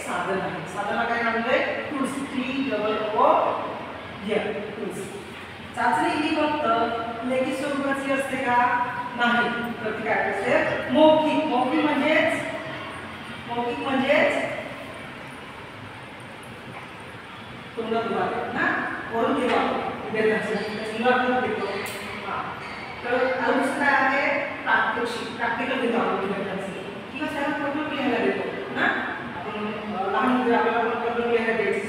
साधन आहे. साधनाला काय म्हणतोय? टूल्स. टूल्स. चाचणी ही फक्त लेखी स्वरूपाची असते का? नाही. तर ती काय असते? मौखिक. मौखिक म्हणजेच तोंडाद्वारे ना वरून देवा विद्यार्थ्यांसाठी आपण देतो. तर दुसरं काय आहे? प्रॅक्टिकल देतो आपण विद्यार्थ्यांसाठी किंवा त्याला प्रकल्प लिहायला देतो ना. आपण लहान मुले आपल्याला प्रकल्प लिहायला द्यायचे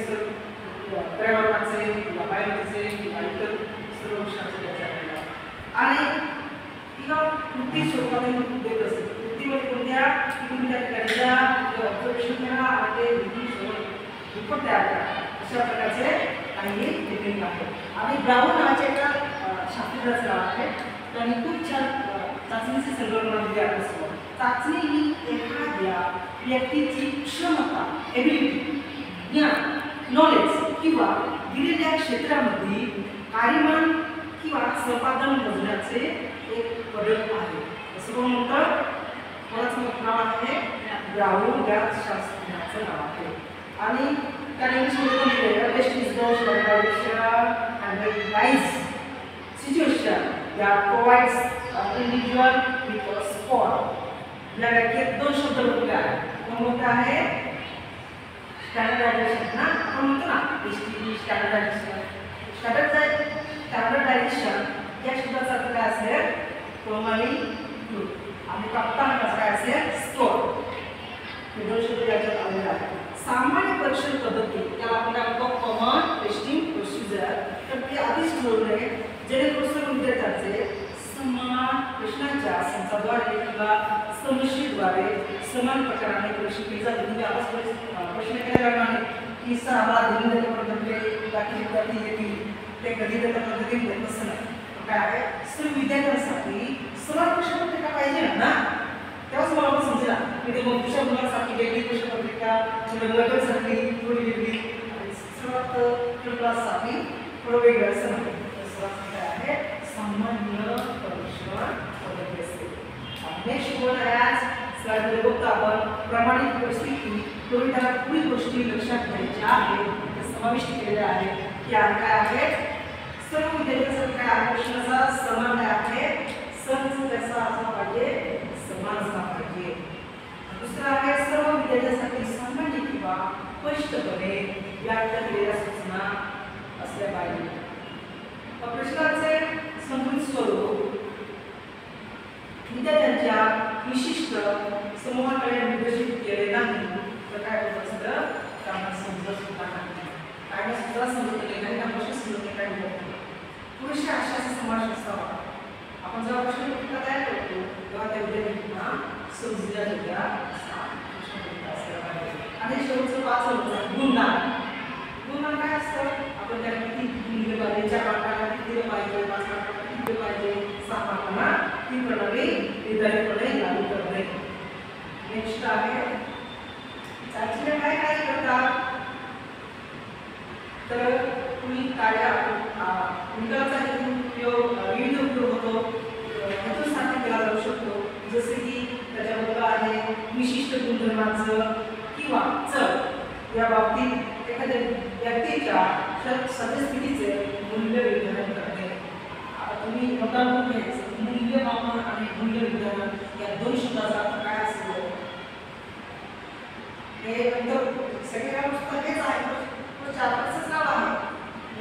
पर्यावरणाचे किंवा बायोलॉजीचे किंवा इतर सर्व विषयांचे द्यायचे आपल्याला. आणि किंवा कृती स्वरूपात देत असते. कृतीमध्ये कोणत्या तुम्ही त्या ठिकाणच्या ऑब्झर्वेशन करा आणि ते रिपोर्ट तयार करा. अशा प्रकारचे काही टेक्निक आहेत. आणि ब्राउन नावाचे एका शास्त्रज्ञाचं नाव आहे. त्यांनी खूप छान चाचणीची संकल्पना दिली आपल्यासमोर. चाचणी ही एखाद्या व्यक्तीची क्षमता, एबिलिटी, ज्ञान, नॉलेज किंवा दिलेल्या क्षेत्रामध्ये कार्यमान किंवा संपादन मोजण्याचे एक पद्धत आहे. असं कोण म्हणतं? कोणाचं नाव आहे? ब्राउन या शास्त्रज्ञाचं नाव आहे. आणि त्याने इंग्लिशमध्ये पण लिहिलेलं आहे, test is the standardization and recognize situation that provides an individual with a score. या व्याख्येत दोन शब्द बोलले आहेत. कोण बोलत आहे? स्टँडर्डायझेशन ना. आपण म्हणतो ना एसटीडी स्टँडर्डायझेशन. स्टँडर्डायझेशन या शब्दाचा अर्थ काय असेल? प्रणाली आणि प्राप्तांकाचा काय असेल? स्कोर. हे दोन शब्द याच्यात आलेले आहेत. सामान्य परीक्षण पद्धती त्याला आपण काय म्हणतो? Common testing procedure. तर ते आधीच ठरवले जेणेकरून सर्व विद्यार्थ्यांचे समान प्रश्नांच्या संचाद्वारे किंवा समस्येद्वारे समान प्रकाराने परीक्षा केली जाते. म्हणजे आपण प्रश्न केला जाणार नाही की सर आम्हाला दिलेल्या पद्धतीने बाकी विद्यार्थी येतील ते कधी देतात पद्धतीने नसतं नाही. काय आहे? सर्व विद्यार्थ्यांसाठी समान प्रश्नपत्रिका पाहिजे ना. तेव्हाच मला पण समजेल की ते मग दुसऱ्या मुलांसाठी वेगळी प्रश्नपत्रिका गटासाठी थोडी वेगळी आणि सर्वात थर्ड क्लाससाठी थोडं वेगळं असं नाही. काय आहे? सामान्य परीक्षण पद्धती असते. नेक्स्ट वन ॲज स्लाइडमध्ये बघतो आपण प्रमाणित परिस्थिती. पूर्वी त्याला पुढील गोष्टी लक्षात घ्यायच्या आहेत ते समाविष्ट केलेल्या आहेत की काय आहेत? सर्व विद्यार्थ्यांसाठी काय आहे? प्रश्नाचा समान काय आहे? संच कसा असला पाहिजे? समान असला पाहिजे. दुसरा आहे सर्व विद्यार्थ्यांसाठी सामान्य किंवा स्पष्टपणे व्याख्या केलेल्या सूचना असल्या पाहिजे. प्रश्नाचे संपूर्ण स्वरूप विद्यार्थ्यांच्या विशिष्ट समूहाकडे निर्देशित केले नाही तर काय होत असतं? त्यांना समजत सुद्धा नाही. काय सुद्धा समजत नाही आणि प्रश्न समजत नाही. काय होत नाही. पुरेशा आशयाचा समावेश असावा. आपण जेव्हा प्रश्नपत्रिका तयार करतो तेव्हा त्या विद्यार्थ्यांना समजल्या जात्या असा प्रश्नपत्रिका असायला पाहिजे. आणि शेवटचं 5 गुणगान. गुणगान काय असतं? आपण त्याला किती गुण दिले पाहिजे? 4 मार्कांना किती दिले पाहिजे? 5 मार्कांना किती दिले पाहिजे? 6 मार्कांना ती प्रणाली निर्धारितपणे लागू करणे. नेक्स्ट आहे चाचण्या काय काय करतात? तर तुम्ही विविध उपयोग होतो हेतूसाठी केला जाऊ शकतो. जसे की त्याच्याबद्दल आहे विशिष्ट गुणधर्मांचं किंवा चल या बाबतीत एखाद्या व्यक्तीच्या सद्यस्थितीचे मूल्य विधान करणे. तुम्ही नोटाबुक घ्यायचं. मूल्यमापन आणि मूल्य विधान या दोन शब्दाचा अर्थ काय असेल? हे नंतर सगळ्या पुस्तकात हेच आहे. 4-5च नाव आहे.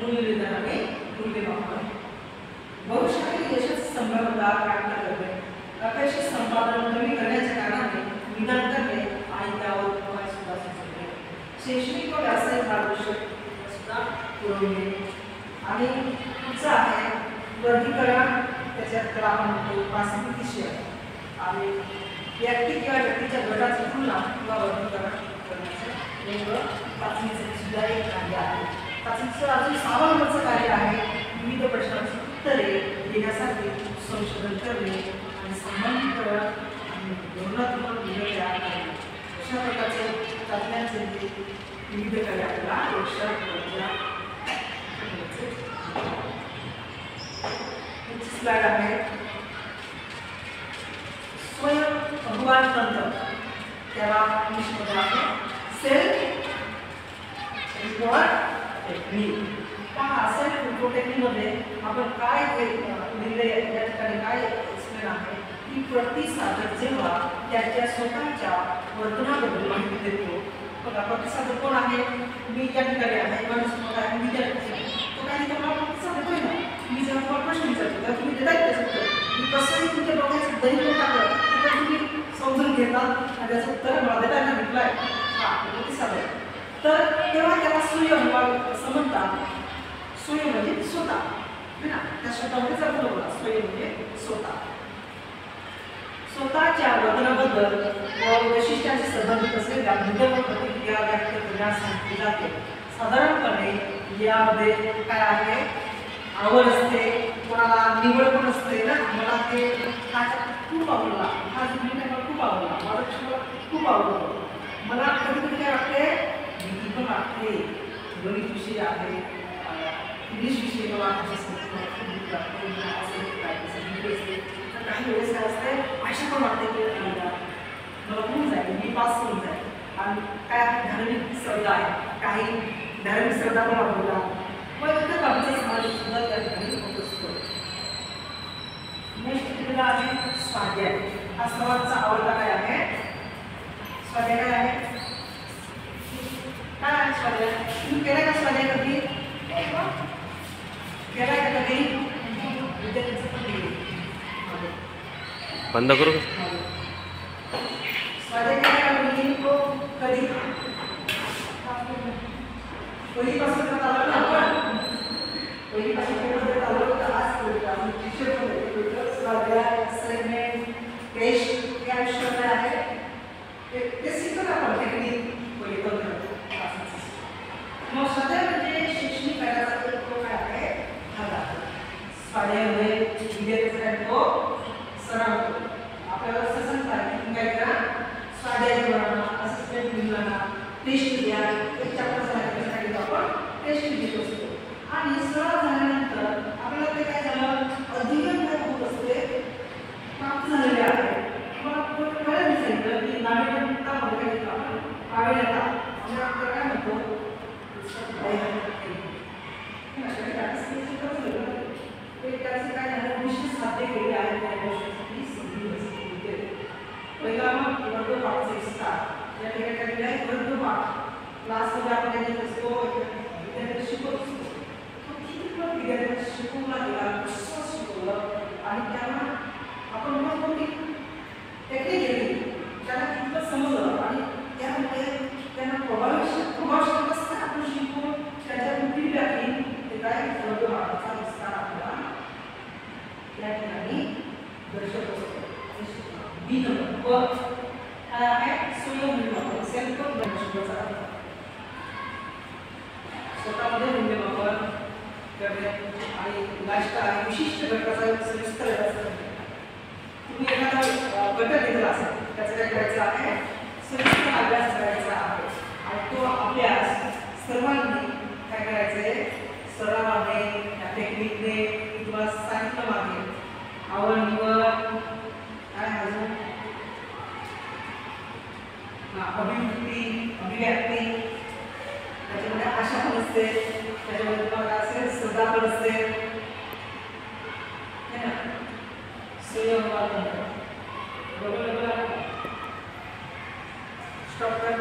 मूल्य विधान आणि मूल्यमापन. भविष्यातील यशाची संभाव्यता प्राप्त करणे, अपेक्षित संपादन कमी करण्याच्या कारणाने निदान करणे आणि त्यावर उपाय सुद्धा सुचवणे. शैक्षणिक व व्यावसायिक मार्गदर्शक सुद्धा पुरवणे. आणि पुढचं आहे वर्गीकरण. त्याच्यात त्याला आपण म्हणतो क्लासिफिकेशन. आणि व्यक्ती किंवा व्यक्तीच्या गटाची तुलना किंवा वर्गीकरण करण्याचं वेगळं चाचणीचं सुद्धा एक कार्य आहे. चाचणीचं अजून 6 नंबरचं कार्य आहे विविध प्रश्नांची उत्तरे देण्यासाठी संशोधन करणे आणि संबंधीकरण आणि धोरणात्मक निर्णय तयार करणे. अशा प्रकारचे चाचण्यांचे विविध कार्य आपल्याला लक्षात ठेवायचे. स्लाइड आहे स्वयं अभिवाद तंत्र. त्याला इंग्लिशमध्ये आहे सेल्फ निवड टेक्निक. पण असेल टेक्निकमध्ये आपण काय लिहिले या ठिकाणी काय एक्सप्लेन आहे की प्रतिसादक जेव्हा त्याच्या स्वतःच्या वर्तनाबद्दल माहिती देतो. बघा प्रतिसादक कोण आहे? मी त्या ठिकाणी आहे, माझ्यासमोर आहे, मी त्या ठिकाणी तो काही तुम्हाला प्रतिसाद देतोय ना. मी जेव्हा तुम्हाला प्रश्न विचारतो तर तुम्ही देताय त्याचं उत्तर. मी कसंही तुमच्या डोक्याचं दैव टाकलं तर तुम्ही समजून घेतात आणि त्याचं उत्तर मला देताना भेटलंय. हा प्रतिसादक. तर तेव्हा त्याला स्वयं असं म्हणतात. स्वयं म्हणजे स्वतः है ना. त्या शब्दामध्ये जर बोला स्वयं म्हणजे स्वतः. स्वतःच्या वर्तनाबद्दल व वैशिष्ट्यांशी संबंधित असलेल्या भिन्न प्रतिक्रिया व्यक्त करण्यास सांगितली जाते. साधारणपणे यामध्ये काय आहे? आवड असते, कोणाला निवड पण असते ना. मला ते खूप आवडला, हा मला खूप आवडला, माझा मला खूप आवडतो. मला कधी कधी काय वाटते, भीती पण वाटते. गणित विषय आहे, इंग्लिश विषय मला काही वेळेस काय असते, अशा पण वाटते की मला होऊन जाईल, मी पास होऊन जाईल. आणि काय धार्मिक श्रद्धा आहे, काही धार्मिक श्रद्धा पण वापरला. मग इतर बाबतीचा समावेश सुद्धा त्या ठिकाणी होत असतो. नेक्स्ट केलेला आहे स्वाध्याय. हा सर्वांचा आवडता काय आहे? स्वाध्याय काय आहे? काय आहे स्वाध्याय? तुम्ही केलाय का स्वाध्याय कधी? केलाय का कधी? विद्यार्थ्यांचं पण बंद करू. स्वाध्याय केलाय का कधी? पहिलीपासून करत आलो ना आपण. पहिलीपासून करत आलो तर आज टीचर पण स्वाध्याय, असाइनमेंट, टेस्ट या विषयावर आहे. ते शिकत आपण टेक्निक पहिली तर मग स्वाध्याय म्हणजे शैक्षणिक कार्याचा तो काय आहे? स्वाध्यायामध्ये विद्यार्थ्याचा काय तो सराव होतो. आपल्याला असं सांगतात की तुम्ही काय करा, स्वाध्याय बनवा, असेसमेंट लिहा, टेस्ट द्या. एक चॅप्टर झाल्यानंतर आपण टेस्ट घेत असतो. आणि सराव झाल्यानंतर आपल्याला ते काय झालं, अधिक काय होत असते, प्राप्त झालेले आहे. मला कळलं सांगितलं की नाविन्यतामध्ये काय घेतो आपण, नाविन्यता म्हणजे आपल्याला काय म्हणतो, त्याचे काय झालं, विशेष साध्य केले आहे त्या गोष्टीसाठी संधी. पहिला मग वर्गपाठाचा विस्तार. या ठिकाणी काय आहे, वर्गपाठ क्लासमध्ये आपण काय घेत असतो, विद्यार्थी शिकवत असतो. तो किती पण विद्यार्थ्यांना शिकवला गेला, कसं शिकवलं आणि त्यांना आपण मग कोणती टेक्निक दिली, त्यांना कितपत समजलं आणि त्यामुळे त्यांना प्रभावशाली कसं आपण शिकवून त्याच्या बुद्धी टाकली. ते काय वर्गपाठाचा विस्तार आपल्याला या ठिकाणी दर्शक असतो. बी नंबर काय आहे? स्वयंमूल्यमापन, सेल्फ मूल्यमापनाचा अर्थ स्वतःमध्ये मूल्यमापन करणे आणि लास्ट आहे विशिष्ट घटकाचा सविस्तर अभ्यास. तुम्ही एखादा घटक घेतला असेल, त्याचा काय करायचं आहे? सविस्तर अभ्यास करायचा आहे. आणि तो अभ्यास सर्वांनी काय करायचंय? सरावाने, या टेक्निकने तुम्हाला सांगितलं मागे आवड निवड काय अजून अभिव्यक्ती त्याच्यामध्ये आशा पण असते, त्याच्यामध्ये तुम्हाला असेल श्रद्धा पण असते ना. स्वयंपाक स्टॉप कर.